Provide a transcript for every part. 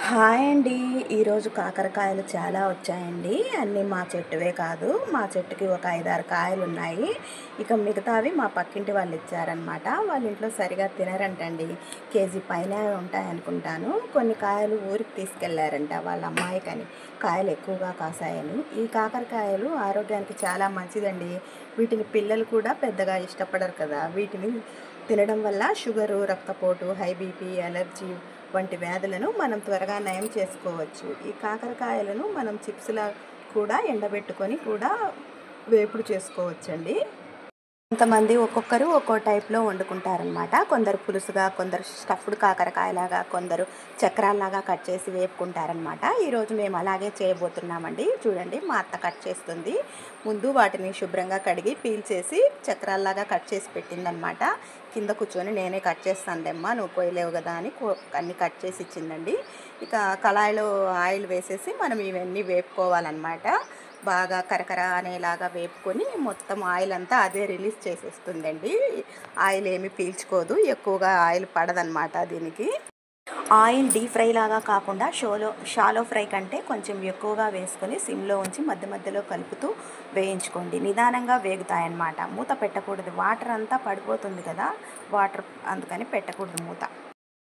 Hi అండి. ఈరోజు కాకరకాయలు చాలా వచ్చాయండి. అన్నీ మా చెట్టువే కాదు. మా చెట్టుకి ఒక 5, 6 కాయలున్నాయి. ఇక మిగతావి మా పక్కింటి వాళ్ళు ఇచ్చారనమాట. వాళ్ళ ఇంట్లో సరిగా తినరంటండి. కేజీ పైనే ఉంటాయనుకుంటాను. కొన్ని కాయలు ఊరికి తీసుకెళ్లారంట వాళ్ళ అమ్మాయికని. కాయలు ఎక్కువగా కాసాయని. ఈ కాకరకాయలు ఆరోగ్యానికి చాలా మంచిదండి. వీటిని పిల్లలు కూడా పెద్దగా ఇష్టపడరు కదా. వీటిని తినడం వల్ల షుగరు, రక్తపోటు, హై బీపీ, అలర్జీ వంటి వ్యాధులను మనం త్వరగా నయం చేసుకోవచ్చు. ఈ కాకరకాయలను మనం చిప్స్‌లా కూడా ఎండబెట్టుకొని కూడా వేపుడు చేసుకోవచ్చండి. కొంతమంది ఒక్కొక్కరు ఒక్కో టైప్‌లో వండుకుంటారనమాట. కొందరు పులుసుగా, కొందరు స్టఫ్డ్ కాకరకాయలాగా, కొందరు చక్రాల్లాగా కట్ చేసి వేపుకుంటారనమాట. ఈరోజు మేము అలాగే చేయబోతున్నామండి. చూడండి మా అత్త కట్ చేస్తుంది. ముందు వాటిని శుభ్రంగా కడిగి పీల్ చేసి చక్రాల్లాగా కట్ చేసి పెట్టిందనమాట. కింద కూర్చొని నేనే కట్ చేస్తానులేమ్మా నువ్వు కోయలేవు కదా అని అన్నీ కట్ చేసి ఇచ్చిందండి. ఇక కళాయిలో ఆయిల్ వేసేసి మనం ఇవన్నీ వేపుకోవాలన్నమాట. బాగా కరకర అనేలాగా వేపుకొని మొత్తం ఆయిల్ అంతా అదే రిలీజ్ చేసేస్తుందండి. ఆయిల్ ఏమి పీల్చుకోదు, ఎక్కువగా ఆయిల్ పడదనమాట దీనికి. ఆయిల్ డీప్ ఫ్రై లాగా కాకుండా షాలో ఫ్రై కంటే కొంచెం ఎక్కువగా వేసుకొని సిమ్లో ఉంచి మధ్య మధ్యలో కలుపుతూ వేయించుకోండి. నిదానంగా వేగుతాయన్నమాట. మూత పెట్టకూడదు, వాటర్ అంతా పడిపోతుంది కదా, వాటర్ అందుకని పెట్టకూడదు మూత.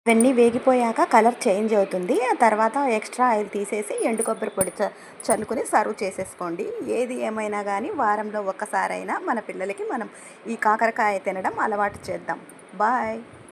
ఇవన్నీ వేగిపోయాక కలర్ చేంజ్ అవుతుంది. ఆ తర్వాత ఎక్స్ట్రా ఆయిల్ తీసేసి ఎండు కొబ్బరి పొడి చల్లుకొని సర్వ్ చేసేసుకోండి. ఏది ఏమైనా కానీ వారంలో ఒక్కసారైనా మన పిల్లలకి మనం ఈ కాకరకాయ తినడం అలవాటు చేద్దాం. బాయ్.